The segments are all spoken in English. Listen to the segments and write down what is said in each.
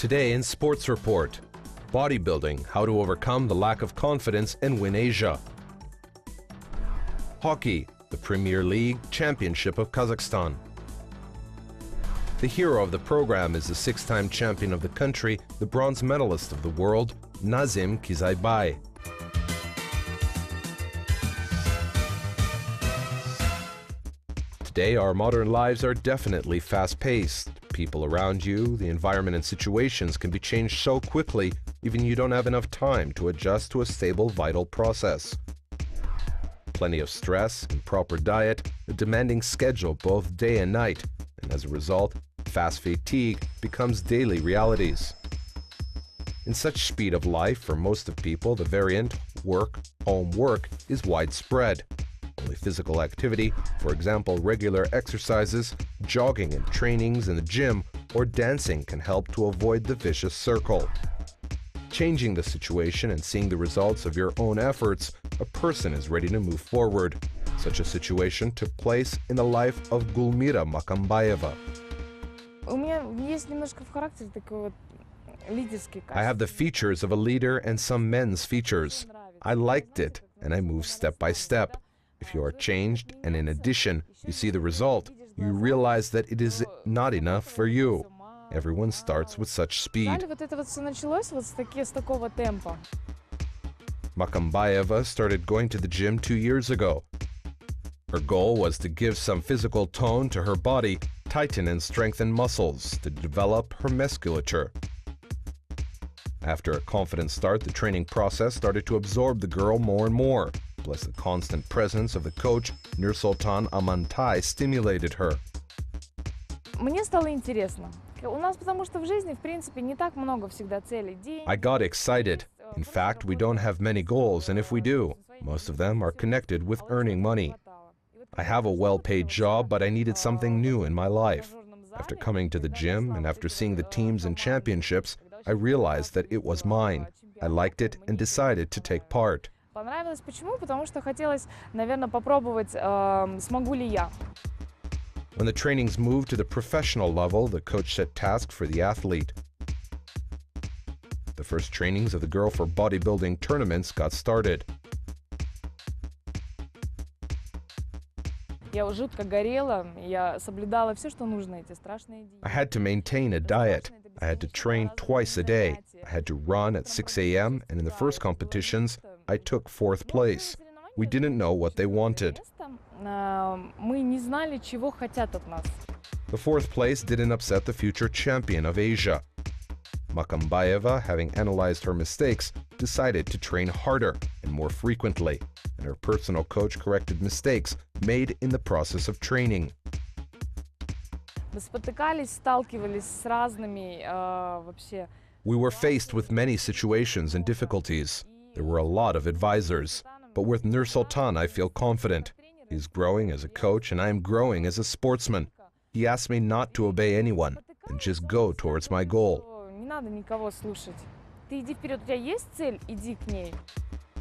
Today in Sports Report, bodybuilding, how to overcome the lack of confidence and win Asia. Hockey, the Premier League Championship of Kazakhstan. The hero of the program is the six-time champion of the country, the bronze medalist of the world, Nazym Kyzaybay. Today, our modern lives are definitely fast-paced. People around you, the environment and situations can be changed so quickly, even you don't have enough time to adjust to a stable, vital process. Plenty of stress, improper diet, a demanding schedule both day and night, and as a result, fast fatigue becomes daily realities. In such speed of life, for most of people, the variant work, home, work is widespread. Only physical activity, for example, regular exercises, jogging and trainings in the gym, or dancing can help to avoid the vicious circle. Changing the situation and seeing the results of your own efforts, a person is ready to move forward. Such a situation took place in the life of Gulmira Makambayeva. I have the features of a leader and some men's features. I liked it, and I moved step by step. If you are changed, and in addition, you see the result, you realize that it is not enough for you. Everyone starts with such speed. Makambayeva started going to the gym 2 years ago. Her goal was to give some physical tone to her body, tighten and strengthen muscles, to develop her musculature. After a confident start, the training process started to absorb the girl more and more. Plus, the constant presence of the coach, Nursultan Amantai, stimulated her. I got excited. In fact, we don't have many goals, and if we do, most of them are connected with earning money. I have a well-paid job, but I needed something new in my life. After coming to the gym and after seeing the teams and championships, I realized that it was mine. I liked it and decided to take part. When the trainings moved to the professional level, the coach set tasks for the athlete. The first trainings of the girl for bodybuilding tournaments got started. I had to maintain a diet. I had to train twice a day. I had to run at 6 a.m. and in the first competitions, I took 4th place. We didn't know what they wanted. The 4th place didn't upset the future champion of Asia. Makambayeva, having analyzed her mistakes, decided to train harder and more frequently, and her personal coach corrected mistakes made in the process of training. We were faced with many situations and difficulties. There were a lot of advisors, but with Nursultan I feel confident. He's growing as a coach and I am growing as a sportsman. He asked me not to obey anyone and just go towards my goal.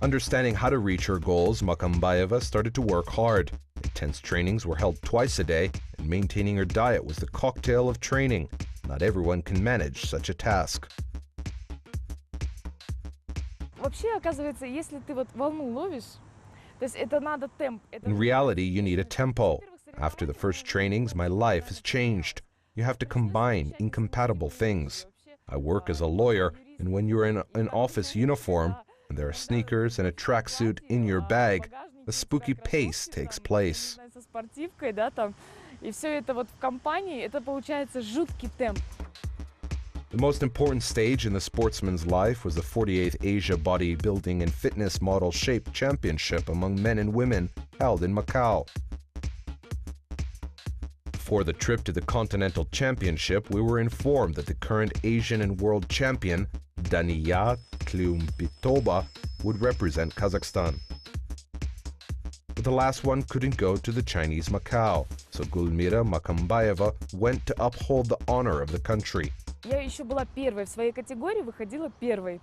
Understanding how to reach her goals, Makambayeva started to work hard. Intense trainings were held twice a day, and maintaining her diet was the cocktail of training. Not everyone can manage such a task. In reality, you need a tempo. After the first trainings, my life has changed. You have to combine incompatible things. I work as a lawyer, and when you're in an office uniform, and there are sneakers and a tracksuit in your bag, a spooky pace takes place. The most important stage in the sportsman's life was the 48th Asia Bodybuilding and Fitness Model Shape Championship among men and women held in Macau. Before the trip to the Continental Championship, we were informed that the current Asian and world champion, Daniya Kliumpitoba, would represent Kazakhstan. But the last one couldn't go to the Chinese Macau, so Gulmira Makambayeva went to uphold the honor of the country. Я еще была первой в своей категории, выходила первой.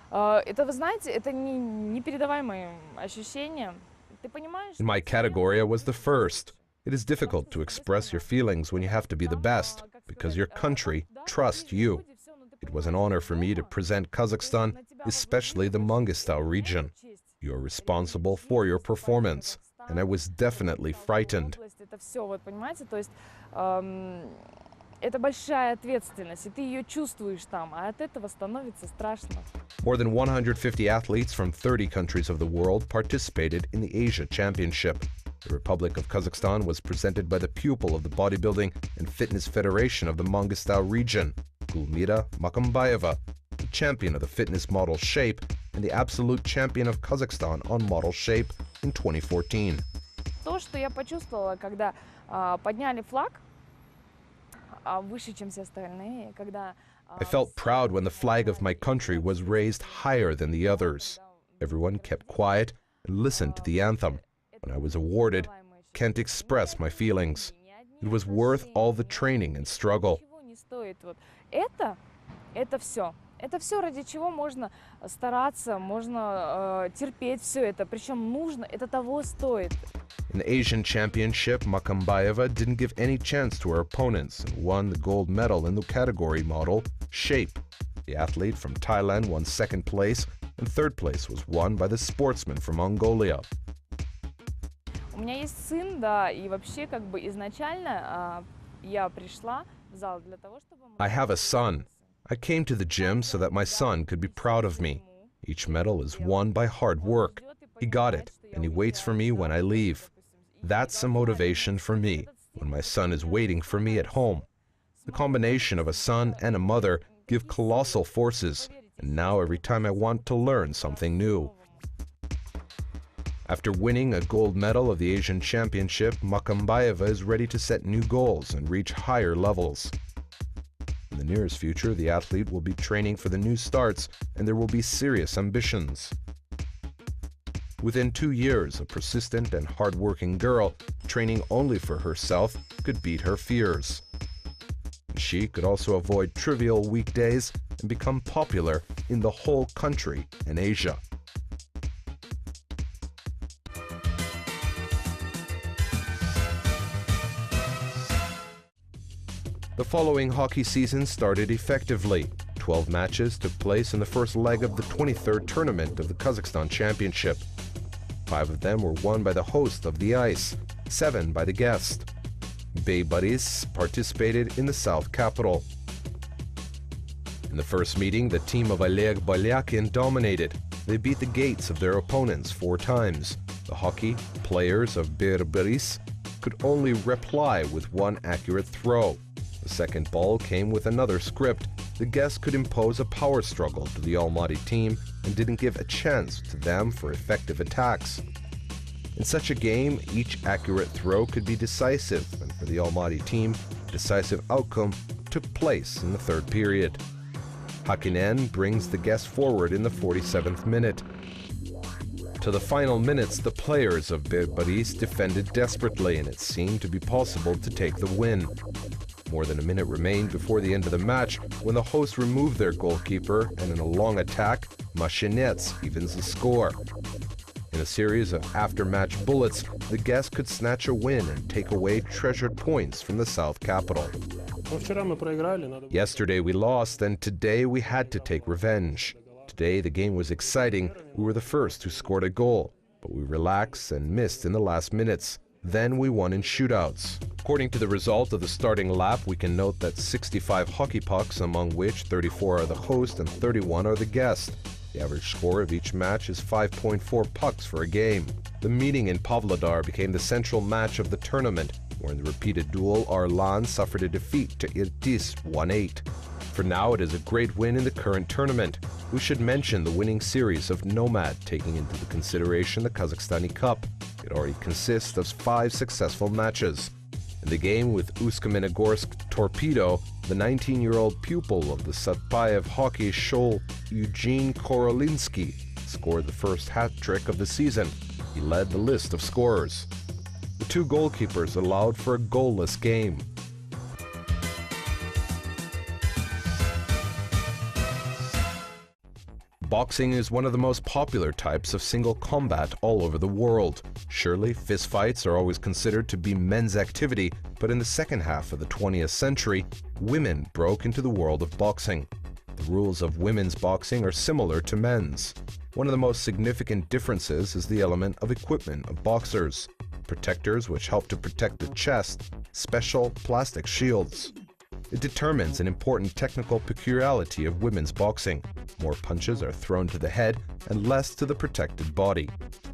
Это, вы знаете, это непередаваемые ощущения. Ты понимаешь? In my category, I was the first. It is difficult to express your feelings when you have to be the best, because your country trusts you. It was an honor for me to present Kazakhstan, especially the Mangistau region. You are responsible for your performance, and I was definitely frightened. Это большая ответственность, и ты ее чувствуешь там, а от этого становится страшно. More than 150 athletes from 30 countries of the world participated in the Asia Championship. The Republic of Kazakhstan was presented by the pupil of the Bodybuilding and Fitness Federation of the Mangistau region, Gulmira Makambayeva, the champion of the fitness model shape and the absolute champion of Kazakhstan on model shape in 2014. То, что я почувствовала, когда подняли флаг, выше, чем все остальные, когда I felt proud when the flag of my country was raised higher than the others. Everyone kept quiet and listened to the anthem. When I was awarded, can't express my feelings. It was worth all the training and struggle. Это все. Это все, ради чего можно стараться, можно терпеть все это. Причем нужно, это того стоит. In the Asian Championship, Makambayeva didn't give any chance to her opponents and won the gold medal in the category model shape. The athlete from Thailand won second place, and third place was won by the sportsman from Mongolia. У меня есть сын, да, и вообще как бы изначально я пришла в зал для того, чтобы... I have a son. I came to the gym so that my son could be proud of me. Each medal is won by hard work. He got it, and he waits for me when I leave. That's a motivation for me, when my son is waiting for me at home. The combination of a son and a mother give colossal forces, and now every time I want to learn something new. After winning a gold medal of the Asian Championship, Makambayeva is ready to set new goals and reach higher levels. In the nearest future, the athlete will be training for the new starts, and there will be serious ambitions. Within 2 years, a persistent and hard-working girl, training only for herself, could beat her fears. She could also avoid trivial weekdays and become popular in the whole country and Asia. The following hockey season started effectively. 12 matches took place in the first leg of the 23rd tournament of the Kazakhstan Championship. 5 of them were won by the host of the ice, 7 by the guest. Baybadis participated in the South capital. In the first meeting, the team of Oleg Balyakin dominated. They beat the gates of their opponents 4 times. The hockey players of Berberis could only reply with 1 accurate throw. The second ball came with another script. The guests could impose a power struggle to the Almaty team and didn't give a chance to them for effective attacks. In such a game, each accurate throw could be decisive, and for the Almaty team, a decisive outcome took place in the third period. Hakkinen brings the guests forward in the 47th minute. To the final minutes, the players of Berberis defended desperately, and it seemed to be possible to take the win. More than a minute remained before the end of the match when the hosts removed their goalkeeper, and in a long attack, Mashinets evens the score. In a series of after-match bullets, the guests could snatch a win and take away treasured points from the South capital. Yesterday we lost, and today we had to take revenge. Today the game was exciting. We were the first who scored a goal, but we relaxed and missed in the last minutes. Then we won in shootouts. According to the result of the starting lap, we can note that 65 hockey pucks, among which 34 are the host and 31 are the guest. The average score of each match is 5.4 pucks for a game. The meeting in Pavlodar became the central match of the tournament, where in the repeated duel, Arlan suffered a defeat to Irtis 1-8. For now, it is a great win in the current tournament. We should mention the winning series of Nomad, taking into consideration the Kazakhstani Cup. It already consists of 5 successful matches. In the game with Usk-Minogorsk Torpedo, the 19-year-old pupil of the Satpayev hockey Shol, Eugene Korolinsky, scored the first hat-trick of the season. He led the list of scorers. The 2 goalkeepers allowed for a goalless game. Boxing is one of the most popular types of single combat all over the world. Surely, fistfights are always considered to be men's activity, but in the second half of the 20th century, women broke into the world of boxing. The rules of women's boxing are similar to men's. One of the most significant differences is the element of equipment of boxers: protectors which help to protect the chest, special plastic shields. It determines an important technical peculiarity of women's boxing. More punches are thrown to the head and less to the protected body.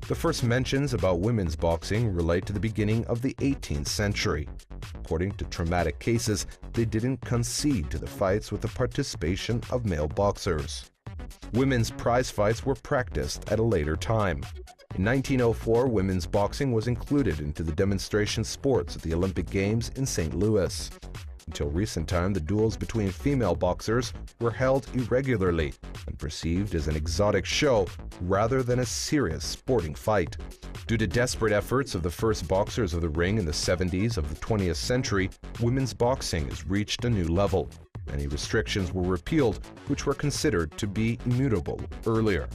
The first mentions about women's boxing relate to the beginning of the 18th century. According to traumatic cases, they didn't concede to the fights with the participation of male boxers. Women's prize fights were practiced at a later time. In 1904, women's boxing was included into the demonstration sports at the Olympic Games in St. Louis. Until recent time, the duels between female boxers were held irregularly and perceived as an exotic show rather than a serious sporting fight. Due to desperate efforts of the first boxers of the ring in the 70s of the 20th century, women's boxing has reached a new level. Many restrictions were repealed, which were considered to be immutable earlier.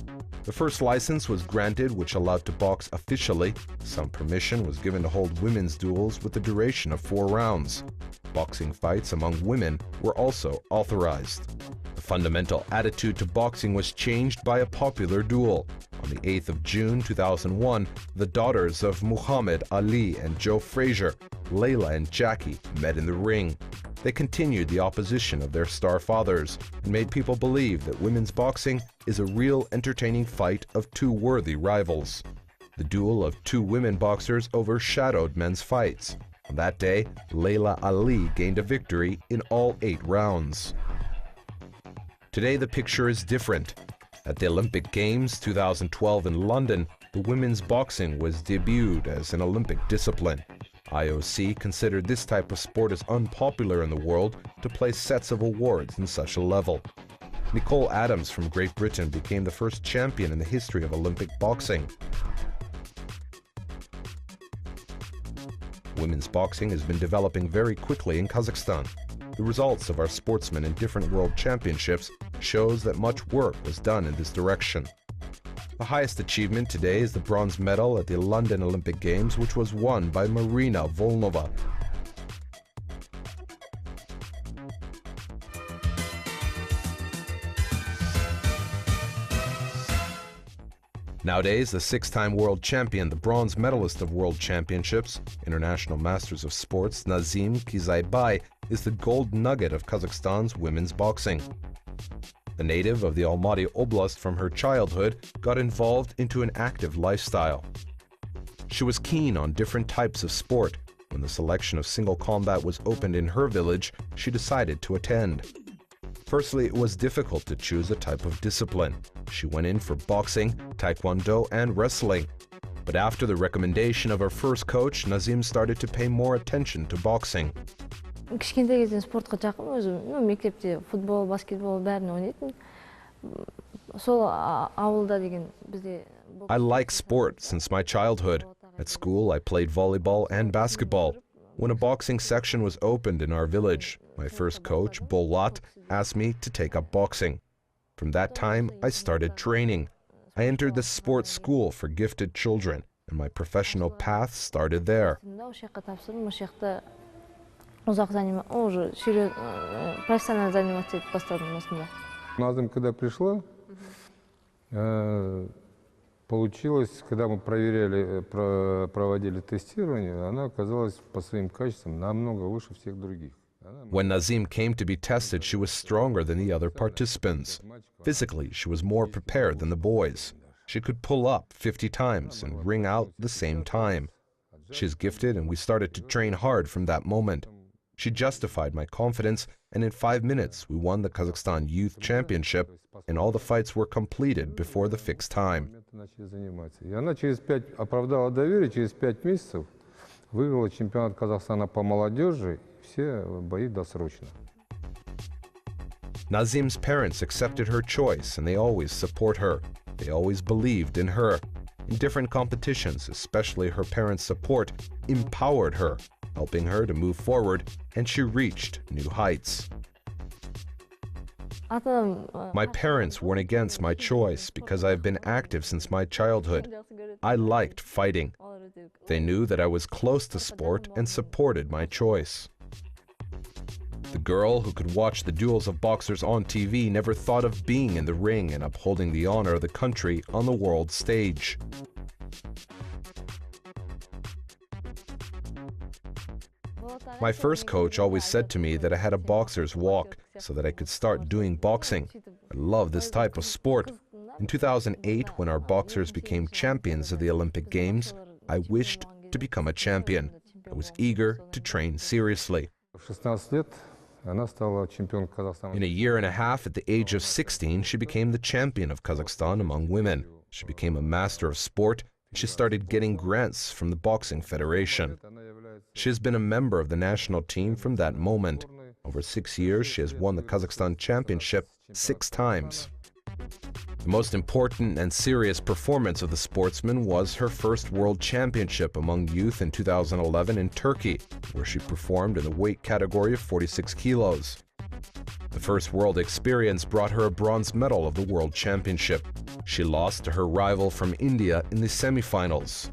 The first license was granted, which allowed to box officially. Some permission was given to hold women's duels with a duration of 4 rounds. Boxing fights among women were also authorized. The fundamental attitude to boxing was changed by a popular duel. On the 8th of June 2001, the daughters of Muhammad Ali and Joe Frazier, Layla and Jackie, met in the ring. They continued the opposition of their star fathers and made people believe that women's boxing is a real entertaining fight of 2 worthy rivals. The duel of 2 women boxers overshadowed men's fights. On that day, Layla Ali gained a victory in all 8 rounds. Today, the picture is different. At the Olympic Games 2012 in London, the women's boxing was debuted as an Olympic discipline. IOC considered this type of sport as unpopular in the world to place sets of awards in such a level. Nicole Adams from Great Britain became the first champion in the history of Olympic boxing. Women's boxing has been developing very quickly in Kazakhstan. The results of our sportsmen in different world championships shows that much work was done in this direction. The highest achievement today is the bronze medal at the London Olympic Games, which was won by Marina Volnova. Nowadays, the 6-time world champion, the bronze medalist of world championships, International Masters of Sports, Nazym Kyzaybay, is the gold nugget of Kazakhstan's women's boxing. The native of the Almaty Oblast from her childhood got involved into an active lifestyle. She was keen on different types of sport. When the selection of single combat was opened in her village, she decided to attend. Firstly, it was difficult to choose a type of discipline. She went in for boxing, taekwondo, and wrestling. But after the recommendation of her first coach, Nazym started to pay more attention to boxing. Кішкентай кезден спортқа жақын өзім, мектепте футбол, баскетбол бәрін ойнайтын. Сол ауылда деген бізде. I like sport since my childhood. At school, I played volleyball and basketball. When a boxing section was opened in our village, my first coach, Bolat, asked me to take up boxing. From that time, I started training. I entered the sports school for gifted children, and my professional path started there. Назым, когда пришла, получилось, когда мы проводили тестирование, она оказалась по своим качествам намного выше всех других. When Nazym came to be tested, she was stronger than the other participants. Physically, she was more prepared than the boys. She could pull up 50 times and ring out the same time. She is gifted, and we started to train hard from that moment. She justified my confidence, and in 5 minutes we won the Kazakhstan Youth Championship, and all the fights were completed before the fixed time. И она оправдала доверие, через 5 месяцев выиграла чемпионат Казахстана по молодежи, все бои досрочно. Nazym's parents accepted her choice, and they always support her. They always believed in her. In different competitions, especially her parents' support, empowered her, helping her to move forward, and she reached new heights. My parents weren't against my choice because I've been active since my childhood. I liked fighting. They knew that I was close to sport and supported my choice. The girl who could watch the duels of boxers on TV never thought of being in the ring and upholding the honor of the country on the world stage. My first coach always said to me that I had a boxer's walk so that I could start doing boxing. I love this type of sport. In 2008, when our boxers became champions of the Olympic Games, I wished to become a champion. I was eager to train seriously. In a year and a half, at the age of 16, she became the champion of Kazakhstan among women. She became a master of sport. She started getting grants from the Boxing Federation. She has been a member of the national team from that moment. Over 6 years, she has won the Kazakhstan championship 6 times. The most important and serious performance of the sportsman was her first world championship among youth in 2011 in Turkey, where she performed in the weight category of 46 kilos. The first world experience brought her a bronze medal of the World Championship. She lost to her rival from India in the semifinals.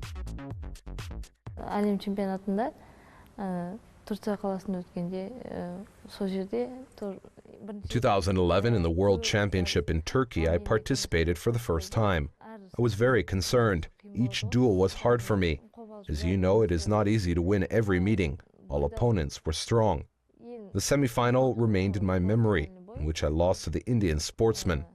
2011, in the World Championship in Turkey, I participated for the first time. I was very concerned. Each duel was hard for me. As you know, it is not easy to win every meeting. All opponents were strong. The semifinal remained in my memory, in which I lost to the Indian sportsman.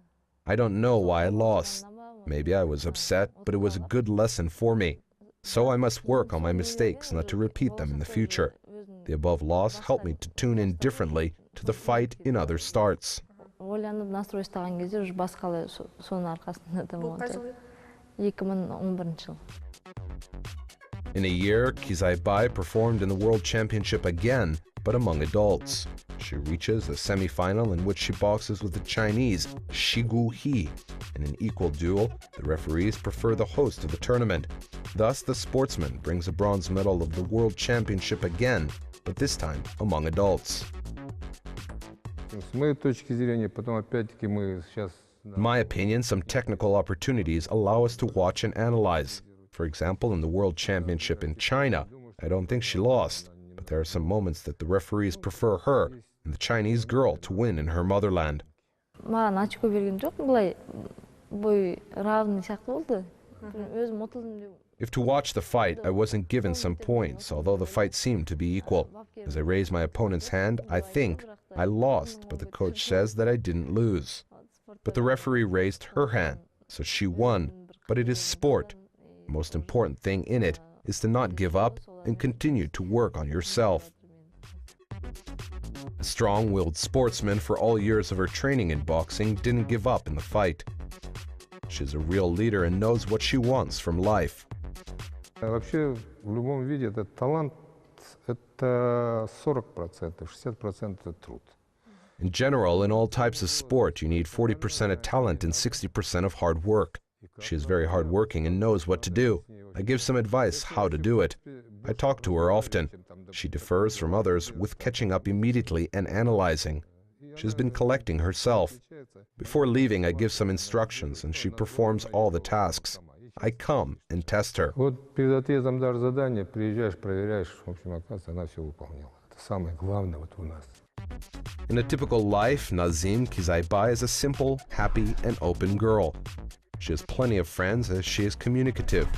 I don't know why I lost. Maybe I was upset, but it was a good lesson for me. So I must work on my mistakes not to repeat them in the future. The above loss helped me to tune in differently to the fight in other starts. In a year, Kyzaybay performed in the World Championship again, but among adults. She reaches a semi-final in which she boxes with the Chinese Shigu He. In an equal duel, the referees prefer the host of the tournament. Thus, the sportsman brings a bronze medal of the World Championship again, but this time among adults. In my opinion, some technical opportunities allow us to watch and analyze. For example, in the World Championship in China, I don't think she lost, but there are some moments that the referees prefer her and the Chinese girl to win in her motherland. If to watch the fight, I wasn't given some points, although the fight seemed to be equal. As I raised my opponent's hand, I think I lost, but the coach says that I didn't lose. But the referee raised her hand, so she won. But it is sport. The most important thing in it is to not give up and continue to work on yourself. A strong-willed sportsman for all years of her training in boxing didn't give up in the fight. She's a real leader and knows what she wants from life. Вообще, в любом виде этот талант – это 40%, 60% – это труд. In general, in all types of sport, you need 40% of talent and 60% of hard work. She is very hardworking and knows what to do. I give some advice how to do it. I talk to her often. She differs from others with catching up immediately and analyzing. She has been collecting herself. Before leaving, I give some instructions and she performs all the tasks. I come and test her. Вот перед отъездом дашь задание, приезжаешь, проверяешь, в общем, оказывается, она все выполняла. Это самое главное вот у нас. In a typical life, Nazym Kyzaybay is a simple, happy, and open girl. She has plenty of friends as she is communicative.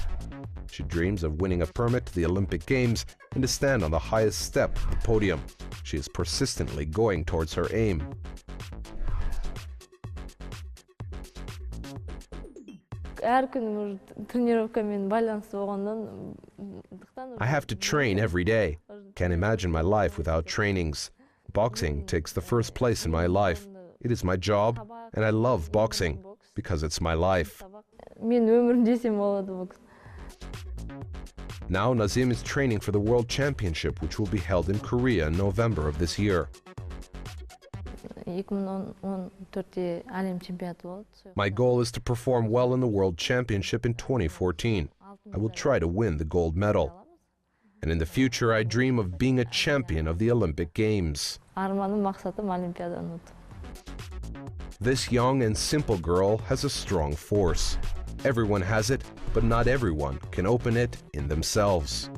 She dreams of winning a permit to the Olympic Games and to stand on the highest step of the podium. She is persistently going towards her aim. I have to train every day. Can't imagine my life without trainings. Boxing takes the first place in my life. It is my job, and I love boxing because it's my life. Now Nazym is training for the World Championship, which will be held in Korea in November of this year. My goal is to perform well in the World Championship in 2014. I will try to win the gold medal. And in the future, I dream of being a champion of the Olympic Games. This young and simple girl has a strong force. Everyone has it, but not everyone can open it in themselves.